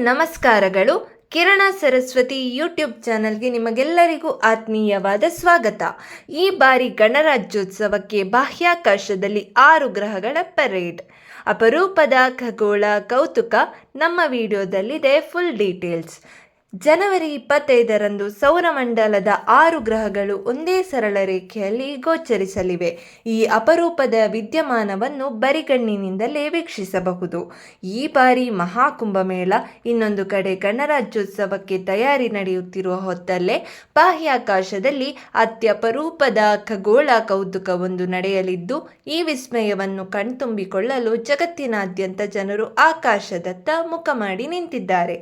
ನಮಸ್ಕಾರಗಳು. ಕಿರಣ ಸರಸ್ವತಿ ಯೂಟ್ಯೂಬ್ ಚಾನಲ್ಗೆ ನಿಮಗೆಲ್ಲರಿಗೂ ಆತ್ಮೀಯವಾದ ಸ್ವಾಗತ. ಈ ಬಾರಿ ಗಣರಾಜ್ಯೋತ್ಸವಕ್ಕೆ ಬಾಹ್ಯಾಕಾಶದಲ್ಲಿ 6 ಗ್ರಹಗಳ ಪರೇಡ್. ಅಪರೂಪದ ಖಗೋಳ ಕೌತುಕ ನಮ್ಮ ವಿಡಿಯೋದಲ್ಲಿದೆ. Full details. ಜನವರಿ 25ರಂದು ಸೌರಮಂಡಲದ 6 ಗ್ರಹಗಳು ಒಂದೇ ಸರಳ ರೇಖೆಯಲ್ಲಿ ಗೋಚರಿಸಲಿವೆ. ಈ ಅಪರೂಪದ ವಿದ್ಯಮಾನವನ್ನು ಬರಿಗಣ್ಣಿನಿಂದಲೇ ವೀಕ್ಷಿಸಬಹುದು. ಈ ಬಾರಿ ಮಹಾಕುಂಭಮೇಳ, ಇನ್ನೊಂದು ಕಡೆ ಗಣರಾಜ್ಯೋತ್ಸವಕ್ಕೆ ತಯಾರಿ ನಡೆಯುತ್ತಿರುವ ಹೊತ್ತಲ್ಲೇ ಬಾಹ್ಯಾಕಾಶದಲ್ಲಿ ಅತ್ಯಪರೂಪದ ಖಗೋಳ ಕೌತುಕವೊಂದು ನಡೆಯಲಿದ್ದು, ಈ ವಿಸ್ಮಯವನ್ನು ಕಣ್ತುಂಬಿಕೊಳ್ಳಲು ಜಗತ್ತಿನಾದ್ಯಂತ ಜನರು ಆಕಾಶದತ್ತ ಮುಖ ಮಾಡಿ ನಿಂತಿದ್ದಾರೆ.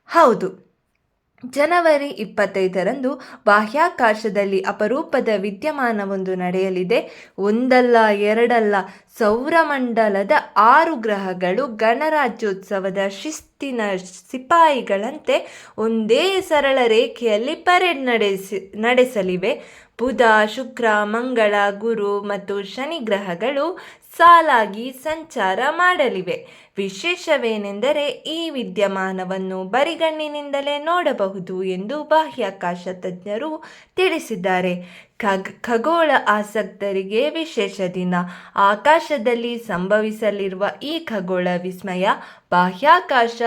ಹೌದು, ಜನವರಿ 25ರಂದು ಬಾಹ್ಯಾಕಾಶದಲ್ಲಿ ಅಪರೂಪದ ವಿದ್ಯಮಾನವೊಂದು ನಡೆಯಲಿದೆ. ಒಂದಲ್ಲ ಎರಡಲ್ಲ, ಸೌರಮಂಡಲದ 6 ಗ್ರಹಗಳು ಗಣರಾಜ್ಯೋತ್ಸವದ ಶಿಸ್ತಿನ ಸಿಪಾಯಿಗಳಂತೆ ಒಂದೇ ಸರಳ ರೇಖೆಯಲ್ಲಿ ಪರೇಡ್ ನಡೆಸಲಿವೆ. ಬುಧ, ಶುಕ್ರ, ಮಂಗಳ, ಗುರು ಮತ್ತು ಶನಿ ಗ್ರಹಗಳು ಸಾಲಾಗಿ ಸಂಚಾರ ಮಾಡಲಿವೆ. ವಿಶೇಷವೇನೆಂದರೆ ಈ ವಿದ್ಯಮಾನವನ್ನು ಬರಿಗಣ್ಣಿನಿಂದಲೇ ನೋಡಬಹುದು ಎಂದು ಬಾಹ್ಯಾಕಾಶ ತಜ್ಞರು ತಿಳಿಸಿದ್ದಾರೆ. ಖಗೋಳ ಆಸಕ್ತರಿಗೆ ವಿಶೇಷ ದಿನ. ಆಕಾಶದಲ್ಲಿ ಸಂಭವಿಸಲಿರುವ ಈ ಖಗೋಳ ವಿಸ್ಮಯ ಬಾಹ್ಯಾಕಾಶ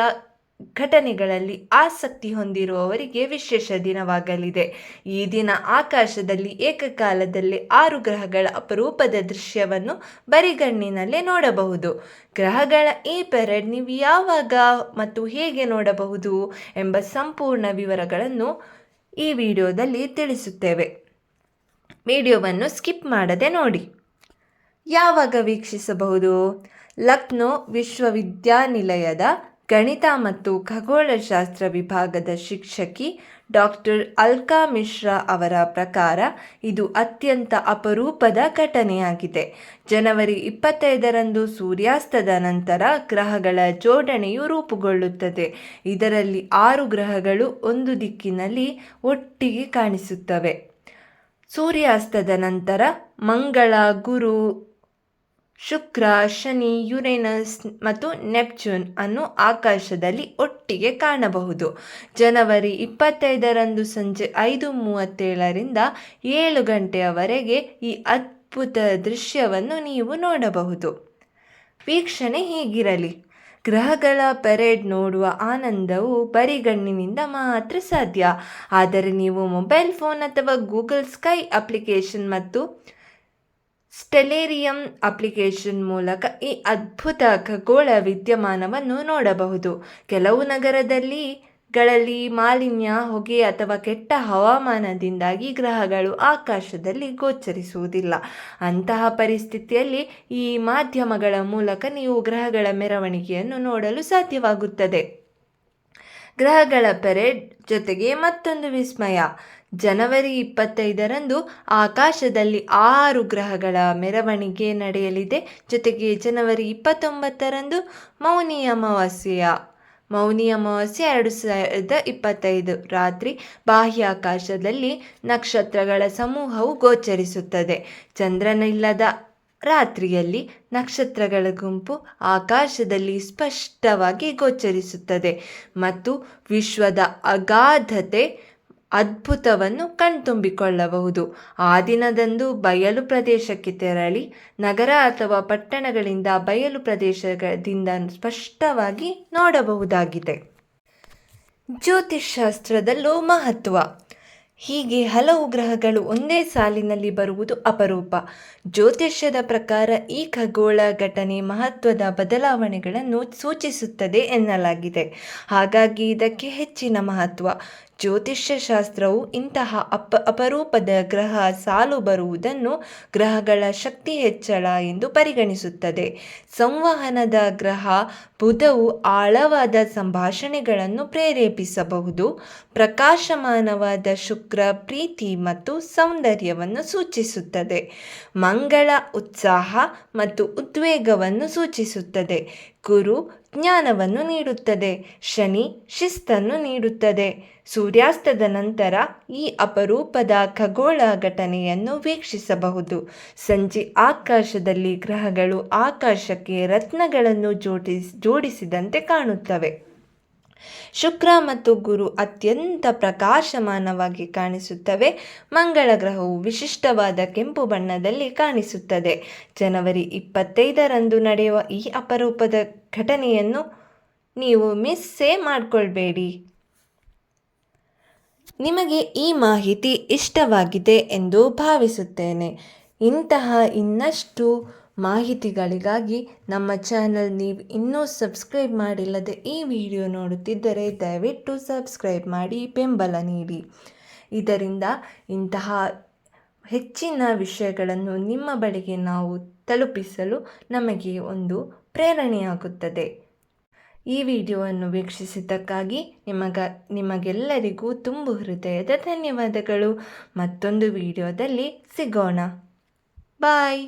ಘಟನೆಗಳಲ್ಲಿ ಆಸಕ್ತಿ ಹೊಂದಿರುವವರಿಗೆ ವಿಶೇಷ ದಿನವಾಗಲಿದೆ. ಈ ದಿನ ಆಕಾಶದಲ್ಲಿ ಏಕಕಾಲದಲ್ಲಿ 6 ಗ್ರಹಗಳ ಅಪರೂಪದ ದೃಶ್ಯವನ್ನು ಬರಿಗಣ್ಣಿನಲ್ಲೇ ನೋಡಬಹುದು. ಗ್ರಹಗಳ ಈ ಪರೇಡ್ ನೀವು ಯಾವಾಗ ಮತ್ತು ಹೇಗೆ ನೋಡಬಹುದು ಎಂಬ ಸಂಪೂರ್ಣ ವಿವರಗಳನ್ನು ಈ ವಿಡಿಯೋದಲ್ಲಿ ತಿಳಿಸುತ್ತೇವೆ. ವಿಡಿಯೋವನ್ನು ಸ್ಕಿಪ್ ಮಾಡದೆ ನೋಡಿ. ಯಾವಾಗ ವೀಕ್ಷಿಸಬಹುದು? ಲಕ್ನೋ ವಿಶ್ವವಿದ್ಯಾನಿಲಯದ ಗಣಿತ ಮತ್ತು ಖಗೋಳಶಾಸ್ತ್ರ ವಿಭಾಗದ ಶಿಕ್ಷಕಿ ಡಾಕ್ಟರ್ ಅಲ್ಕಾ ಮಿಶ್ರಾ ಅವರ ಪ್ರಕಾರ ಇದು ಅತ್ಯಂತ ಅಪರೂಪದ ಘಟನೆಯಾಗಿದೆ. ಜನವರಿ 25ರಂದು ಸೂರ್ಯಾಸ್ತದ ನಂತರ ಗ್ರಹಗಳ ಜೋಡಣೆಯು ರೂಪುಗೊಳ್ಳುತ್ತದೆ. ಇದರಲ್ಲಿ 6 ಗ್ರಹಗಳು ಒಂದು ದಿಕ್ಕಿನಲ್ಲಿ ಒಟ್ಟಿಗೆ ಕಾಣಿಸುತ್ತವೆ. ಸೂರ್ಯಾಸ್ತದ ನಂತರ ಮಂಗಳ, ಗುರು, ಶುಕ್ರ, ಶನಿ, ಯುರೇನಸ್ ಮತ್ತು ನೆಪ್ಚೂನ್ ಅನ್ನು ಆಕಾಶದಲ್ಲಿ ಒಟ್ಟಿಗೆ ಕಾಣಬಹುದು. ಜನವರಿ 25ರಂದು ಸಂಜೆ 5:37ರಿಂದ 7 ಗಂಟೆಯವರೆಗೆ ಈ ಅದ್ಭುತ ದೃಶ್ಯವನ್ನು ನೀವು ನೋಡಬಹುದು. ವೀಕ್ಷಣೆ ಹೀಗಿರಲಿ. ಗ್ರಹಗಳ ಪರೇಡ್ ನೋಡುವ ಆನಂದವು ಬರಿಗಣ್ಣಿನಿಂದ ಮಾತ್ರ ಸಾಧ್ಯ. ಆದರೆ ನೀವು ಮೊಬೈಲ್ ಫೋನ್ ಅಥವಾ ಗೂಗಲ್ ಸ್ಕೈ ಅಪ್ಲಿಕೇಶನ್ ಮತ್ತು ಸ್ಟೆಲೇರಿಯಂ ಅಪ್ಲಿಕೇಶನ್ ಮೂಲಕ ಈ ಅದ್ಭುತ ಖಗೋಳ ವಿದ್ಯಮಾನವನ್ನು ನೋಡಬಹುದು. ಕೆಲವು ನಗರಗಳಲ್ಲಿ ಮಾಲಿನ್ಯ, ಹೊಗೆ ಅಥವಾ ಕೆಟ್ಟ ಹವಾಮಾನದಿಂದಾಗಿ ಗ್ರಹಗಳು ಆಕಾಶದಲ್ಲಿ ಗೋಚರಿಸುವುದಿಲ್ಲ. ಅಂತಹ ಪರಿಸ್ಥಿತಿಯಲ್ಲಿ ಈ ಮಾಧ್ಯಮಗಳ ಮೂಲಕ ನೀವು ಗ್ರಹಗಳ ಮೆರವಣಿಗೆಯನ್ನು ನೋಡಲು ಸಾಧ್ಯವಾಗುತ್ತದೆ. ಗ್ರಹಗಳ ಪರೇಡ್ ಜೊತೆಗೆ ಮತ್ತೊಂದು ವಿಸ್ಮಯ. ಜನವರಿ 25ರಂದು ಆಕಾಶದಲ್ಲಿ 6 ಗ್ರಹಗಳ ಮೆರವಣಿಗೆ ನಡೆಯಲಿದೆ. ಜೊತೆಗೆ ಜನವರಿ 29ರಂದು ಮೌನಿ ಅಮಾವಾಸ್ಯೆ 2025 ರಾತ್ರಿ ಬಾಹ್ಯಾಕಾಶದಲ್ಲಿ ನಕ್ಷತ್ರಗಳ ಸಮೂಹವು ಗೋಚರಿಸುತ್ತದೆ. ಚಂದ್ರನಿಲ್ಲದ ರಾತ್ರಿಯಲ್ಲಿ ನಕ್ಷತ್ರಗಳ ಗುಂಪು ಆಕಾಶದಲ್ಲಿ ಸ್ಪಷ್ಟವಾಗಿ ಗೋಚರಿಸುತ್ತದೆ ಮತ್ತು ವಿಶ್ವದ ಅಗಾಧತೆ ಅದ್ಭುತವನ್ನು ಕಣ್ತುಂಬಿಕೊಳ್ಳಬಹುದು. ಆ ದಿನದಂದು ಬಯಲು ಪ್ರದೇಶಕ್ಕೆ ತೆರಳಿ ನಗರ ಅಥವಾ ಪಟ್ಟಣಗಳಿಂದ ಬಯಲು ಪ್ರದೇಶದಿಂದ ಸ್ಪಷ್ಟವಾಗಿ ನೋಡಬಹುದಾಗಿದೆ. ಜ್ಯೋತಿಷ್ಶಾಸ್ತ್ರದಲ್ಲೂ ಮಹತ್ವ. ಹೀಗೆ ಹಲವು ಗ್ರಹಗಳು ಒಂದೇ ಸಾಲಿನಲ್ಲಿ ಬರುವುದು ಅಪರೂಪ. ಜ್ಯೋತಿಷ್ಯದ ಪ್ರಕಾರ ಈ ಖಗೋಳ ಘಟನೆ ಮಹತ್ವದ ಬದಲಾವಣೆಗಳನ್ನು ಸೂಚಿಸುತ್ತದೆ ಎನ್ನಲಾಗಿದೆ. ಹಾಗಾಗಿ ಇದಕ್ಕೆ ಹೆಚ್ಚಿನ ಮಹತ್ವ. ಜ್ಯೋತಿಷ್ಯ ಶಾಸ್ತ್ರವು ಇಂತಹ ಅಪರೂಪದ ಗ್ರಹ ಸಾಲು ಬರುವುದನ್ನು ಗ್ರಹಗಳ ಶಕ್ತಿ ಹೆಚ್ಚಳ ಎಂದು ಪರಿಗಣಿಸುತ್ತದೆ. ಸಂವಹನದ ಗ್ರಹ ಬುಧವು ಆಳವಾದ ಸಂಭಾಷಣೆಗಳನ್ನು ಪ್ರೇರೇಪಿಸಬಹುದು. ಪ್ರಕಾಶಮಾನವಾದ ಶುಕ್ರ ಪ್ರೀತಿ ಮತ್ತು ಸೌಂದರ್ಯವನ್ನು ಸೂಚಿಸುತ್ತದೆ. ಮಂಗಳ ಉತ್ಸಾಹ ಮತ್ತು ಉದ್ವೇಗವನ್ನು ಸೂಚಿಸುತ್ತದೆ. ಗುರು ಜ್ಞಾನವನ್ನು ನೀಡುತ್ತದೆ. ಶನಿ ಶಿಸ್ತನ್ನು ನೀಡುತ್ತದೆ. ಸೂರ್ಯಾಸ್ತದ ನಂತರ ಈ ಅಪರೂಪದ ಖಗೋಳ ಘಟನೆಯನ್ನು ವೀಕ್ಷಿಸಬಹುದು. ಸಂಜೆ ಆಕಾಶದಲ್ಲಿ ಗ್ರಹಗಳು ಆಕಾಶಕ್ಕೆ ರತ್ನಗಳನ್ನು ಜೋಡಿಸಿದಂತೆ ಕಾಣುತ್ತವೆ. ಶುಕ್ರ ಮತ್ತು ಗುರು ಅತ್ಯಂತ ಪ್ರಕಾಶಮಾನವಾಗಿ ಕಾಣಿಸುತ್ತವೆ. ಮಂಗಳ ಗ್ರಹವು ವಿಶಿಷ್ಟವಾದ ಕೆಂಪು ಬಣ್ಣದಲ್ಲಿ ಕಾಣಿಸುತ್ತದೆ. ಜನವರಿ 25ರಂದು ನಡೆಯುವ ಈ ಅಪರೂಪದ ಘಟನೆಯನ್ನು ನೀವು ಮಿಸ್ಸೇ ಮಾಡಿಕೊಳ್ಬೇಡಿ. ನಿಮಗೆ ಈ ಮಾಹಿತಿ ಇಷ್ಟವಾಗಿದೆ ಎಂದು ಭಾವಿಸುತ್ತೇನೆ. ಇಂತಹ ಇನ್ನಷ್ಟು ಮಾಹಿತಿಗಳಿಗಾಗಿ ನಮ್ಮ ಚಾನಲ್ ನೀವು ಇನ್ನೂ ಸಬ್ಸ್ಕ್ರೈಬ್ ಮಾಡಿಲ್ಲದೆ ಈ ವಿಡಿಯೋ ನೋಡುತ್ತಿದ್ದರೆ ದಯವಿಟ್ಟು ಸಬ್ಸ್ಕ್ರೈಬ್ ಮಾಡಿ ಬೆಂಬಲ ನೀಡಿ. ಇದರಿಂದ ಇಂತಹ ಹೆಚ್ಚಿನ ವಿಷಯಗಳನ್ನು ನಿಮ್ಮ ಬಳಿಗೆ ನಾವು ತಲುಪಿಸಲು ನಮಗೆ ಒಂದು ಪ್ರೇರಣೆಯಾಗುತ್ತದೆ. ಈ ವಿಡಿಯೋವನ್ನು ವೀಕ್ಷಿಸಿದ್ದಕ್ಕಾಗಿ ನಿಮಗೆಲ್ಲರಿಗೂ ತುಂಬು ಹೃದಯದ ಧನ್ಯವಾದಗಳು. ಮತ್ತೊಂದು ವಿಡಿಯೋದಲ್ಲಿ ಸಿಗೋಣ. ಬಾಯ್.